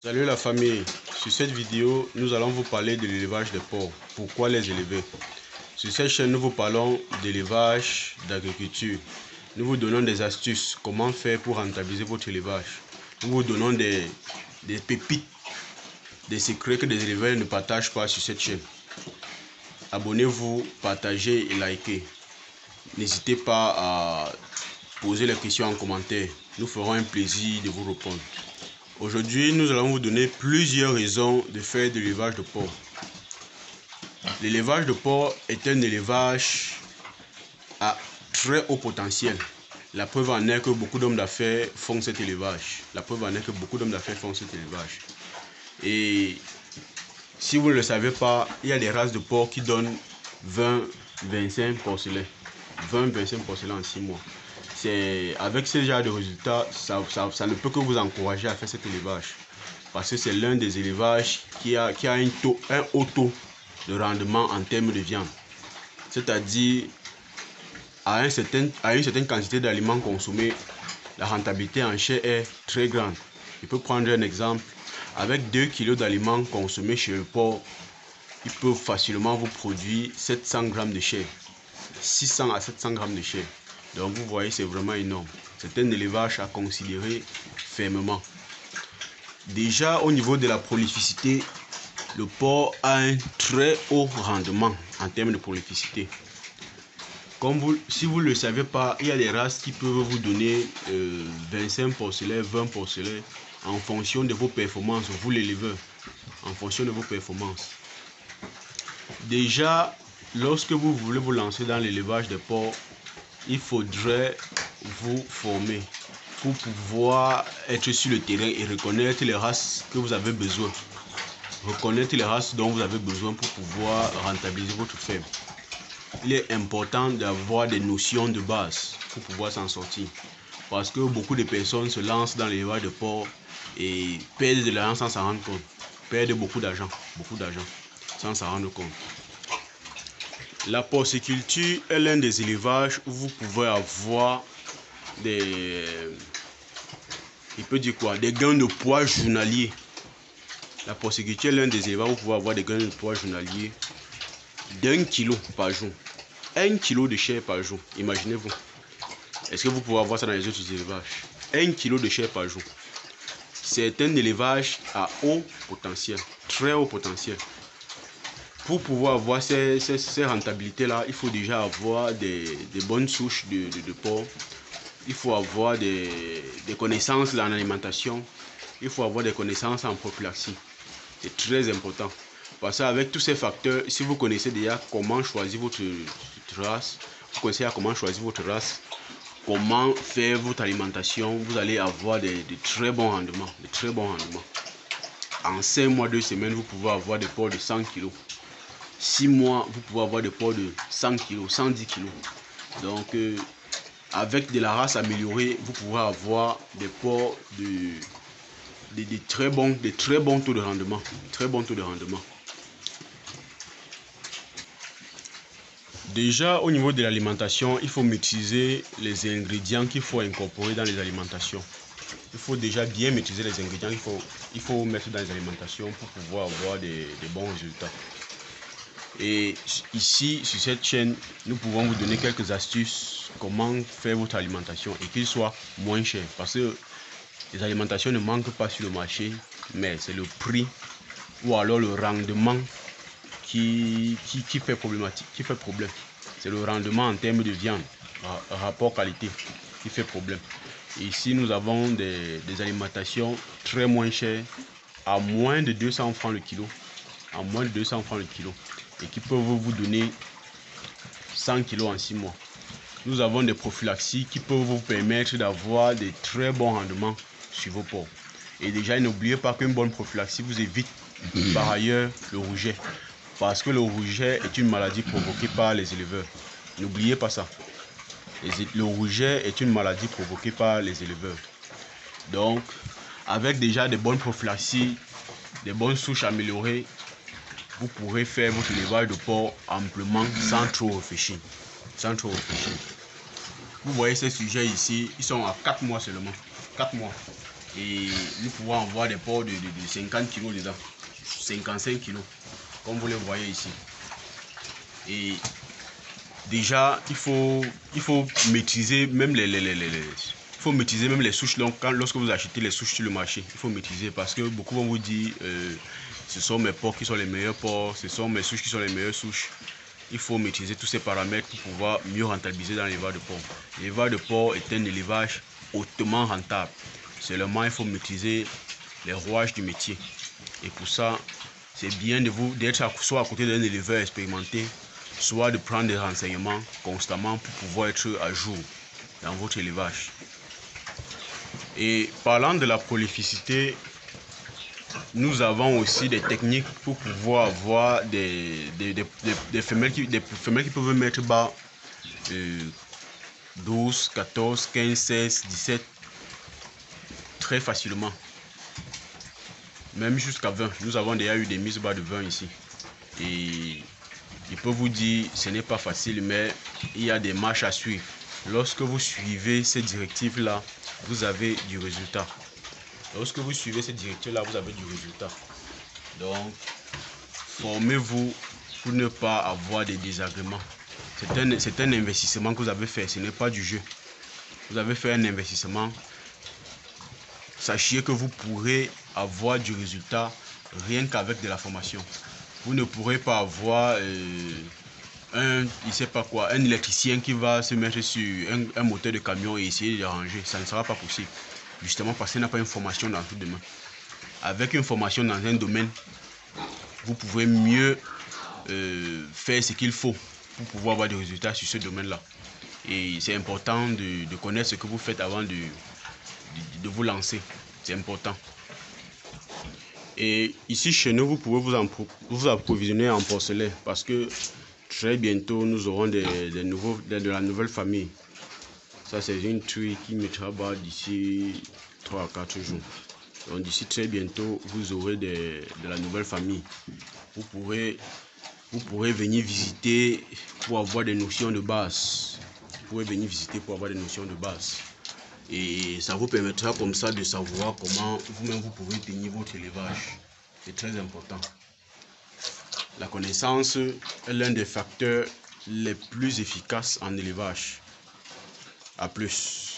Salut la famille, sur cette vidéo, nous allons vous parler de l'élevage des porcs. Pourquoi les élever? Sur cette chaîne, nous vous parlons d'élevage, d'agriculture. Nous vous donnons des astuces, comment faire pour rentabiliser votre élevage. Nous vous donnons des pépites, des secrets que des éleveurs ne partagent pas sur cette chaîne. Abonnez-vous, partagez et likez. N'hésitez pas à poser les questions en commentaire. Nous ferons un plaisir de vous répondre. Aujourd'hui, nous allons vous donner plusieurs raisons de faire de l'élevage de porc. L'élevage de porc est un élevage à très haut potentiel. La preuve en est que beaucoup d'hommes d'affaires font cet élevage. Et si vous ne le savez pas, il y a des races de porc qui donnent 20-25 porcelets. 20-25 porcelets en 6 mois. Avec ce genre de résultats, ça ne peut que vous encourager à faire cet élevage. Parce que c'est l'un des élevages qui a un haut taux de rendement en termes de viande. C'est-à-dire, à une certaine quantité d'aliments consommés, la rentabilité en chair est très grande. Je peux prendre un exemple. Avec 2 kg d'aliments consommés chez le porc, il peut facilement vous produire 700 g de chair. 600 à 700 g de chair. Donc vous voyez, c'est vraiment énorme. C'est un élevage à considérer fermement. Déjà au niveau de la prolificité, le porc a un très haut rendement en termes de prolificité. Si vous ne le savez pas, il y a des races qui peuvent vous donner 25 porcelets, 20 porcelets en fonction de vos performances, vous l'éleveur, en fonction de vos performances. Déjà, lorsque vous voulez vous lancer dans l'élevage des porcs, il faudrait vous former pour pouvoir être sur le terrain et reconnaître les races que vous avez besoin. Reconnaître les races dont vous avez besoin pour pouvoir rentabiliser votre ferme. Il est important d'avoir des notions de base pour pouvoir s'en sortir. Parce que beaucoup de personnes se lancent dans l'élevage de porcs et perdent de l'argent sans s'en rendre compte. Perdent beaucoup d'argent sans s'en rendre compte. La porciculture est l'un des élevages où vous pouvez avoir des gains de poids journaliers. La porciculture est l'un des élevages où vous pouvez avoir des gains de poids journaliers d'1 kg par jour. 1 kg de chair par jour, imaginez-vous. Est-ce que vous pouvez avoir ça dans les autres élevages? 1 kg de chair par jour. C'est un élevage à haut potentiel, très haut potentiel. Pour pouvoir avoir ces rentabilités-là, il faut déjà avoir des bonnes souches de porc. Il faut avoir des connaissances en alimentation. Il faut avoir des connaissances en prophylaxie. C'est très important. Parce qu'avec tous ces facteurs, si vous connaissez déjà comment choisir votre race, comment faire votre alimentation, vous allez avoir de très bons rendements. En 5 mois, 2 semaines, vous pouvez avoir des porcs de 100 kg. 6 mois, vous pouvez avoir des porcs de 100 kg, 110 kg. Donc, avec de la race améliorée, vous pouvez avoir des porcs de très bons taux de rendement. Déjà, au niveau de l'alimentation, il faut maîtriser les ingrédients qu'il faut incorporer dans les alimentations. Il faut déjà bien maîtriser les ingrédients qu'il faut mettre dans les alimentations pour pouvoir avoir des bons résultats. Et ici, sur cette chaîne, nous pouvons vous donner quelques astuces comment faire votre alimentation et qu'il soit moins cher. Parce que les alimentations ne manquent pas sur le marché, mais c'est le prix ou alors le rendement qui fait problème. C'est le rendement en termes de viande, rapport qualité, qui fait problème. Et ici, nous avons des alimentations très moins chères, à moins de 200 francs le kilo. Et qui peuvent vous donner 100 kg en 6 mois. Nous avons des prophylaxies qui peuvent vous permettre d'avoir de très bons rendements sur vos porcs. Et déjà, n'oubliez pas qu'une bonne prophylaxie vous évite par ailleurs le rouget. Parce que le rouget est une maladie provoquée par les éleveurs. N'oubliez pas ça. Le rouget est une maladie provoquée par les éleveurs. Donc, avec déjà des bonnes prophylaxies, des bonnes souches améliorées, vous pourrez faire votre élevage de porc amplement sans trop réfléchir. Vous voyez ces sujets ici, ils sont à 4 mois seulement. 4 mois. Et nous pouvons avoir des porcs de 50 kg dedans, 55 kg, comme vous le voyez ici. Et déjà, il faut maîtriser même maîtriser même les souches. Donc, lorsque vous achetez les souches sur le marché, il faut maîtriser parce que beaucoup vont vous dire ce sont mes porcs qui sont les meilleurs porcs, ce sont mes souches qui sont les meilleures souches. Il faut maîtriser tous ces paramètres pour pouvoir mieux rentabiliser dans l'élevage de porc. L'élevage de porc est un élevage hautement rentable. Seulement, il faut maîtriser les rouages du métier. Et pour ça, c'est bien d'être soit à côté d'un éleveur expérimenté, soit de prendre des renseignements constamment pour pouvoir être à jour dans votre élevage. Et parlant de la prolificité, nous avons aussi des techniques pour pouvoir avoir des femelles qui peuvent mettre bas 12, 14, 15, 16, 17 très facilement. Même jusqu'à 20. Nous avons déjà eu des mises bas de 20 ici. Et je peux vous dire, ce n'est pas facile, mais il y a des marches à suivre. Lorsque vous suivez ces directives-là, vous avez du résultat. Lorsque vous suivez ces directives-là, vous avez du résultat. Donc, formez-vous pour ne pas avoir des désagréments. C'est un investissement que vous avez fait, ce n'est pas du jeu. Vous avez fait un investissement. Sachez que vous pourrez avoir du résultat rien qu'avec de la formation. Vous ne pourrez pas avoir un électricien qui va se mettre sur un moteur de camion et essayer de ranger. Ça ne sera pas possible. Justement parce qu'il n'a pas une formation dans tout domaine. Avec une formation dans un domaine, vous pouvez mieux faire ce qu'il faut pour pouvoir avoir des résultats sur ce domaine-là. Et c'est important de connaître ce que vous faites avant de vous lancer. C'est important. Et ici chez nous, vous pouvez vous approvisionner en porcelain parce que très bientôt nous aurons de la nouvelle famille. Ça c'est une truie qui mettra bas d'ici 3 à 4 jours. Donc d'ici très bientôt vous aurez de la nouvelle famille. Vous pourrez venir visiter pour avoir des notions de base. Et ça vous permettra comme ça de savoir comment vous-même vous pouvez tenir votre élevage. C'est très important. La connaissance est l'un des facteurs les plus efficaces en élevage. À plus.